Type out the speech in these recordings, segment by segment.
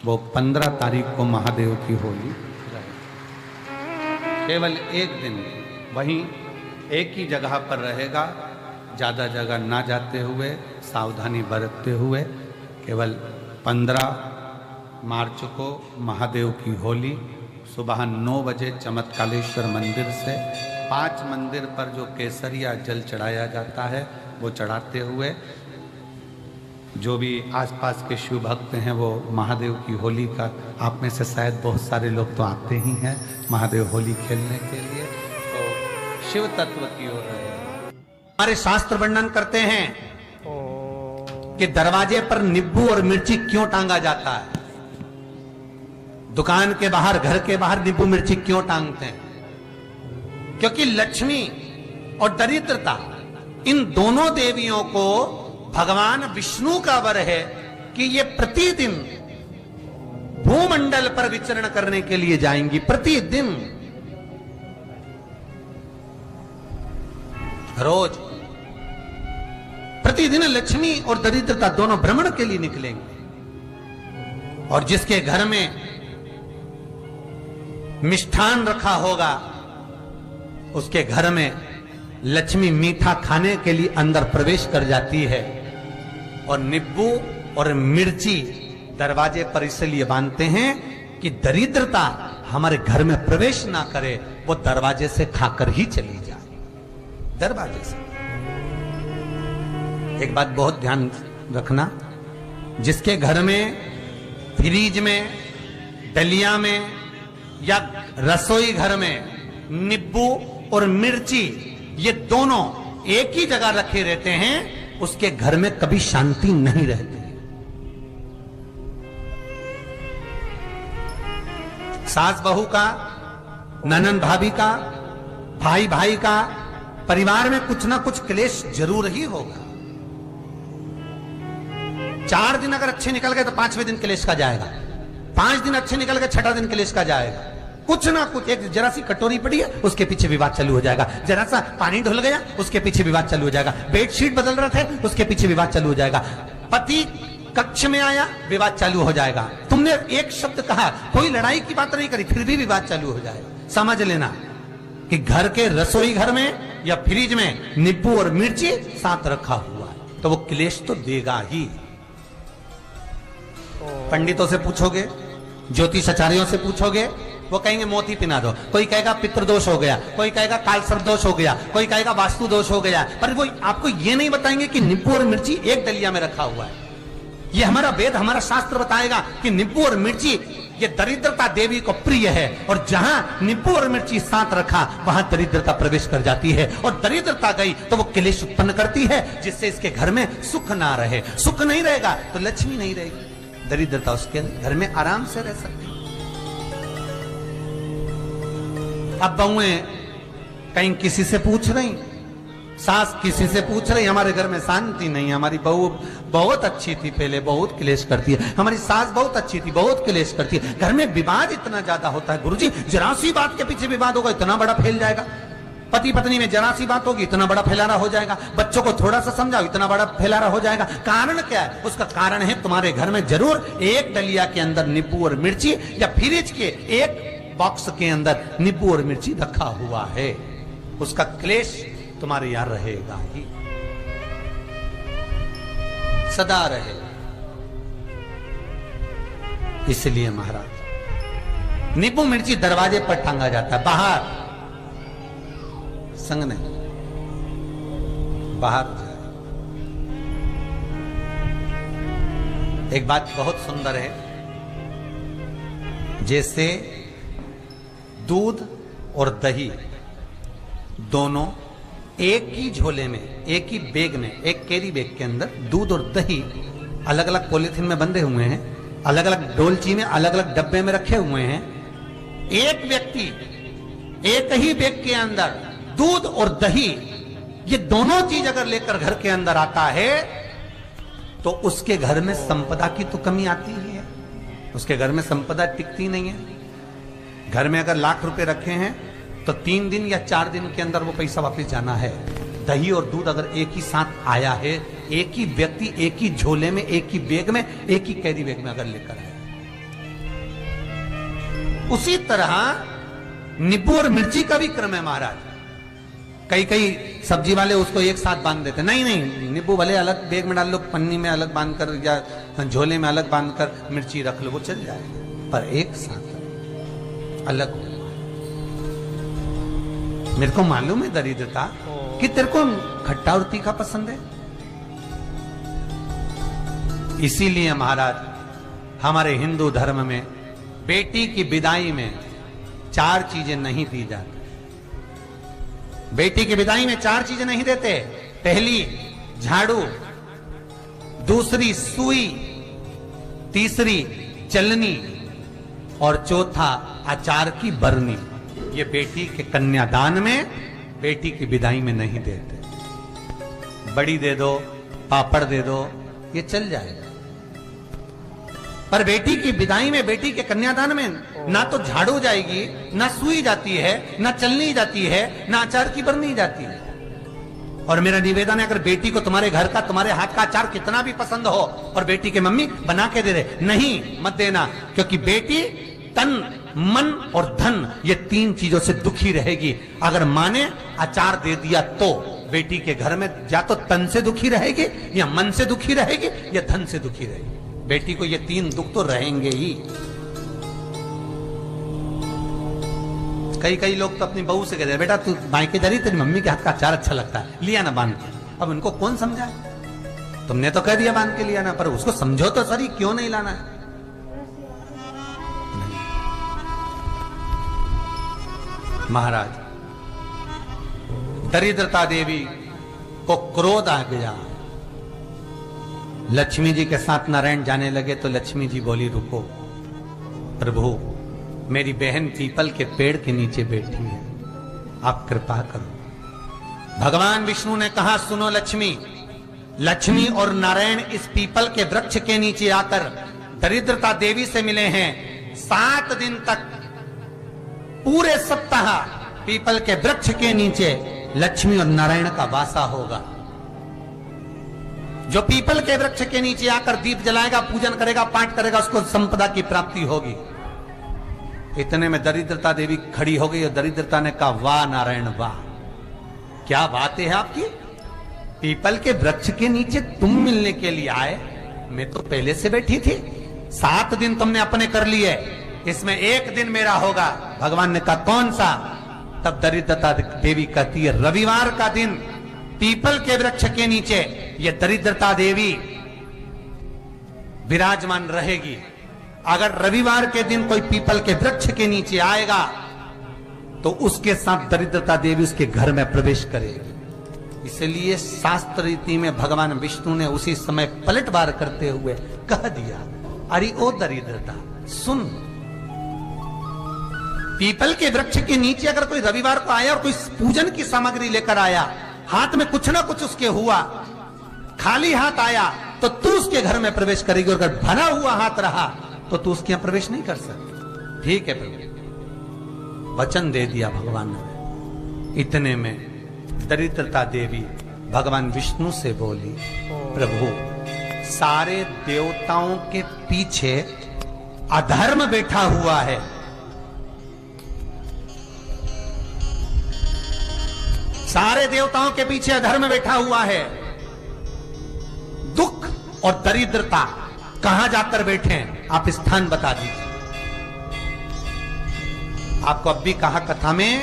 वो 15 तारीख को महादेव की होली केवल एक दिन वहीं एक ही जगह पर रहेगा, ज़्यादा जगह ना जाते हुए, सावधानी बरतते हुए। केवल 15 मार्च को महादेव की होली सुबह 9 बजे चमत्कालेश्वर मंदिर से 5 मंदिर पर जो केसरिया जल चढ़ाया जाता है वो चढ़ाते हुए जो भी आसपास के शिव भक्त हैं वो महादेव की होली का, आप में से शायद बहुत सारे लोग तो आते ही हैं महादेव होली खेलने के लिए, तो शिव तत्व की ओर रहे। हमारे शास्त्र वर्णन करते हैं कि दरवाजे पर नींबू और मिर्ची क्यों टांगा जाता है। दुकान के बाहर, घर के बाहर नींबू मिर्ची क्यों टांगते हैं? क्योंकि लक्ष्मी और दरिद्रता, इन दोनों देवियों को भगवान विष्णु का वर है कि ये प्रतिदिन भूमंडल पर विचरण करने के लिए जाएंगी। प्रतिदिन, रोज, प्रतिदिन लक्ष्मी और दरिद्रता दोनों भ्रमण के लिए निकलेंगे। और जिसके घर में मिष्ठान रखा होगा उसके घर में लक्ष्मी मीठा खाने के लिए अंदर प्रवेश कर जाती है। और नींबू और मिर्ची दरवाजे पर इसलिए बांधते हैं कि दरिद्रता हमारे घर में प्रवेश ना करे, वो दरवाजे से खाकर ही चली जाए। दरवाजे से। एक बात बहुत ध्यान रखना, जिसके घर में फ्रिज में, डलिया में या रसोई घर में नींबू और मिर्ची ये दोनों एक ही जगह रखे रहते हैं, उसके घर में कभी शांति नहीं रहती। सास बहू का, ननंद भाभी का, भाई भाई का, परिवार में कुछ ना कुछ क्लेश जरूर ही होगा। 4 दिन अगर अच्छे निकल गए तो 5वें दिन क्लेश का जाएगा, 5 दिन अच्छे निकल गए 6ठा दिन क्लेश का जाएगा। कुछ ना कुछ, एक जरा सी कटोरी पड़ी है उसके पीछे विवाद चालू हो जाएगा, जरा सा पानी ढुल गया उसके पीछे विवाद चालू हो जाएगा, बेडशीट बदल रहे थे उसके पीछे विवाद चालू हो जाएगा, पति कक्ष में आया विवाद चालू हो जाएगा। तुमने एक शब्द कहा, कोई लड़ाई की बात नहीं करी, फिर भी विवाद चालू हो जाएगा। समझ लेना कि घर के रसोई घर में या फ्रिज में नींबू और मिर्ची साथ रखा हुआ है तो वो क्लेश तो देगा ही। पंडितों से पूछोगे, ज्योतिषाचार्यों से पूछोगे, वो कहेंगे मोती पिना दो, कोई कहेगा पितृदोष हो गया, कोई कहेगा काल सर्प दोष हो गया, कोई कहेगा वास्तु दोष हो गया, पर वो आपको ये नहीं बताएंगे कि नींबू और मिर्ची एक डलिया में रखा हुआ है। ये हमारा वेद, हमारा शास्त्र बताएगा कि नींबू और मिर्ची ये दरिद्रता देवी को प्रिय है, और जहां नींबू और मिर्ची साथ रखा वहां दरिद्रता प्रवेश कर जाती है, और दरिद्रता गई तो वो क्लेश उत्पन्न करती है, जिससे इसके घर में सुख ना रहे। सुख नहीं रहेगा तो लक्ष्मी नहीं रहेगी, दरिद्रता उसके घर में आराम से रह सकती। अब बहुएं कहीं किसी से पूछ रही, सास किसी से पूछ रही, हमारे घर में शांति नहीं, हमारी बहू बहुत अच्छी थी पहले, बहुत क्लेश करती है, हमारी सास बहुत अच्छी थी, बहुत क्लेश करती है, घर में विवाद इतना ज्यादा होता है। गुरुजी, जरा सी बात के पीछे विवाद होगा इतना बड़ा फैल जाएगा, पति पत्नी में जरा सी बात होगी इतना बड़ा फैलाना हो जाएगा, बच्चों को थोड़ा सा समझाओ इतना बड़ा फैलाना हो जाएगा। कारण क्या है? उसका कारण है तुम्हारे घर में जरूर एक डलिया के अंदर नींबू और मिर्ची या फ्रिज के एक बॉक्स के अंदर नींबू और मिर्ची रखा हुआ है, उसका क्लेश तुम्हारे यहां रहेगा ही, सदा रहेगा। इसलिए महाराज नींबू मिर्ची दरवाजे पर टांगा जाता है, बाहर संग नहीं, बाहर जाए। एक बात बहुत सुंदर है, जैसे दूध और दही दोनों एक ही झोले में, एक ही बैग में, एक कैरी बैग के अंदर दूध और दही अलग अलग पॉलिथीन में बंधे हुए हैं, अलग अलग डोलची में, अलग अलग डब्बे में रखे हुए हैं। एक व्यक्ति एक ही बैग के अंदर दूध और दही ये दोनों चीज अगर लेकर घर के अंदर आता है तो उसके घर में संपदा की तो कमी आती ही है, उसके घर में संपदा टिकती नहीं है। घर में अगर लाख रुपए रखे हैं तो 3 दिन या 4 दिन के अंदर वो पैसा वापस जाना है। दही और दूध अगर एक ही साथ आया है, एक ही व्यक्ति एक ही झोले में, एक ही बैग में, एक ही कैरी बैग में अगर लेकर आया, उसी तरह नींबू और मिर्ची का भी क्रम है महाराज। कई कई सब्जी वाले उसको एक साथ बांध देते, नहीं नहीं, नींबू भले अलग बैग में डाल लो, पन्नी में अलग बांध कर या झोले में अलग बांध कर मिर्ची रख लो, वो चल जाएगा, पर एक साथ अलग हो। मेरे को मालूम है दरिद्रता कि तेरे को खट्टा और तीखा पसंद है, इसीलिए महाराज हमारे हिंदू धर्म में बेटी की विदाई में 4 चीजें नहीं दी जाती। बेटी की विदाई में 4 चीजें नहीं देते। पहली झाड़ू, दूसरी सुई, तीसरी चलनी और चौथा अचार की बरनी। ये बेटी के कन्यादान में, बेटी की विदाई में नहीं देते। बड़ी दे दो, पापड़ दे दो, ये चल जाएगा, पर बेटी की विदाई में, बेटी के कन्यादान में ना तो झाड़ू जाएगी, ना सुई जाती है, ना चलनी जाती है, ना अचार की बरनी जाती है। और मेरा निवेदन है, अगर बेटी को तुम्हारे घर का, तुम्हारे हाथ का अचार कितना भी पसंद हो और बेटी के मम्मी बना के दे दे, नहीं मत देना, क्योंकि बेटी तन, मन और धन, ये 3 चीजों से दुखी रहेगी। अगर माँ ने अचार दे दिया तो बेटी के घर में या तो तन से दुखी रहेगी, या मन से दुखी रहेगी, या धन से दुखी रहेगी। बेटी को ये 3 दुख तो रहेंगे ही। कई लोग तो अपनी बहू से कहते हैं, बेटा तू मायके जा रही, तेरी मम्मी के हाथ का अचार अच्छा लगता है, लिया ना बांध के। अब उनको कौन समझाए? तुमने तो कह दिया बांध के लिया ना, पर उसको समझो तो सही, क्यों नहीं लाना है? महाराज दरिद्रता देवी को क्रोध आ गया। लक्ष्मी जी के साथ नारायण जाने लगे तो लक्ष्मी जी बोली, रुको प्रभु, मेरी बहन पीपल के पेड़ के नीचे बैठी है, आप कृपा करो। भगवान विष्णु ने कहा, सुनो लक्ष्मी, लक्ष्मी और नारायण इस पीपल के वृक्ष के नीचे आकर दरिद्रता देवी से मिले हैं। 7 दिन तक पूरे सप्ताह पीपल के वृक्ष के नीचे लक्ष्मी और नारायण का वासा होगा। जो पीपल के वृक्ष के नीचे आकर दीप जलाएगा, पूजन करेगा, पाठ करेगा, उसको संपदा की प्राप्ति होगी। इतने में दरिद्रता देवी खड़ी हो गई और दरिद्रता ने कहा, वाह नारायण वाह, क्या बात है आपकी, पीपल के वृक्ष के नीचे तुम मिलने के लिए आए, मैं तो पहले से बैठी थी। 7 दिन तुमने अपने कर लिए, इसमें 1 दिन मेरा होगा। भगवान ने कहा, कौन सा? तब दरिद्रता देवी कहती है, रविवार का दिन पीपल के वृक्ष के नीचे ये दरिद्रता देवी विराजमान रहेगी। अगर रविवार के दिन कोई पीपल के वृक्ष के नीचे आएगा तो उसके साथ दरिद्रता देवी उसके घर में प्रवेश करेगी। इसलिए शास्त्र रीति में भगवान विष्णु ने उसी समय पलटवार करते हुए कह दिया, अरे ओ दरिद्रता सुन, पीपल के वृक्ष के नीचे अगर कोई रविवार को आया और कोई पूजन की सामग्री लेकर आया, हाथ में कुछ ना कुछ उसके हुआ, खाली हाथ आया तो तू उसके घर में प्रवेश करेगी, और अगर भरा हुआ हाथ रहा तो तू उसके यहां प्रवेश नहीं कर सकती। ठीक है प्रभु, वचन दे दिया भगवान ने। इतने में दरिद्रता देवी भगवान विष्णु से बोली, प्रभु सारे देवताओं के पीछे अधर्म बैठा हुआ है, सारे देवताओं के पीछे अधर्म बैठा हुआ है, दुख और दरिद्रता कहां जाकर बैठे हैं, आप स्थान बता दीजिए। आपको अब भी कहा कथा में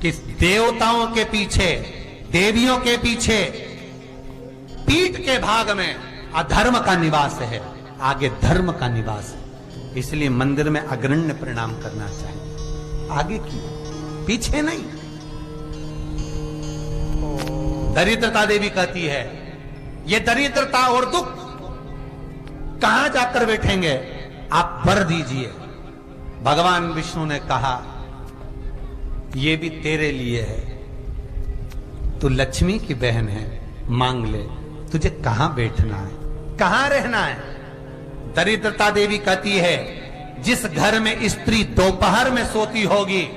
कि देवताओं के पीछे, देवियों के पीछे पीठ के भाग में अधर्म का निवास है, आगे धर्म का निवास है। इसलिए मंदिर में अग्रण्य प्रणाम करना चाहिए, आगे की पीछे नहीं। दरिद्रता देवी कहती है, ये दरिद्रता और दुख कहां जाकर बैठेंगे, आप वर दीजिए। भगवान विष्णु ने कहा, ये भी तेरे लिए है, तू लक्ष्मी की बहन है, मांग ले, तुझे कहां बैठना है, कहां रहना है। दरिद्रता देवी कहती है, जिस घर में स्त्री दोपहर में सोती होगी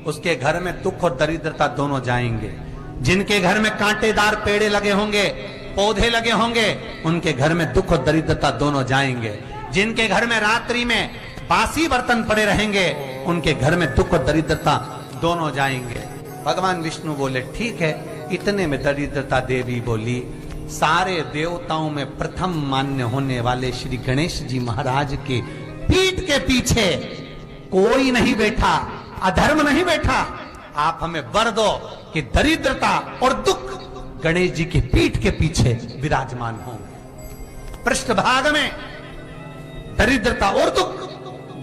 उसके घर में दुख और दरिद्रता दोनों जाएंगे। जिनके घर में कांटेदार पेड़े लगे होंगे, पौधे लगे होंगे, उनके घर में दुख और दरिद्रता दोनों जाएंगे। जिनके घर में रात्रि में बासी बर्तन पड़े रहेंगे उनके घर में दुख और दरिद्रता दोनों जाएंगे। भगवान विष्णु बोले ठीक है। इतने में दरिद्रता देवी बोली, सारे देवताओं में प्रथम मान्य होने वाले श्री गणेश जी महाराज के पीठ के पीछे कोई नहीं बैठा, अधर्म नहीं बैठा। आप हमें वर दो कि दरिद्रता और दुख गणेश जी की पीठ के पीछे विराजमान हो। पृष्ठभाग में दरिद्रता और दुख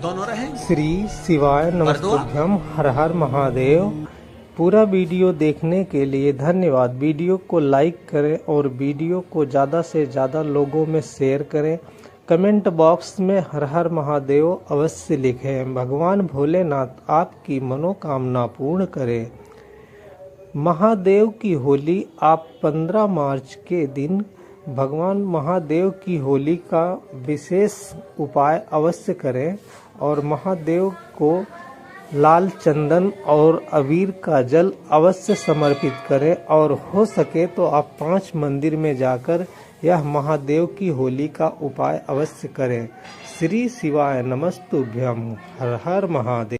दोनों रहे। श्री शिवाय नमस्तुभ्यम। हर हर महादेव। पूरा वीडियो देखने के लिए धन्यवाद। वीडियो को लाइक करें और वीडियो को ज़्यादा से ज़्यादा लोगों में शेयर करें। कमेंट बॉक्स में हर हर महादेव अवश्य लिखें। भगवान भोलेनाथ आपकी मनोकामना पूर्ण करें। महादेव की होली आप 15 मार्च के दिन भगवान महादेव की होली का विशेष उपाय अवश्य करें और महादेव को लाल चंदन और अबीर का जल अवश्य समर्पित करें और हो सके तो आप 5 मंदिर में जाकर यह महादेव की होली का उपाय अवश्य करें। श्री शिवाय नमस्तुभ्यम। हर हर महादेव।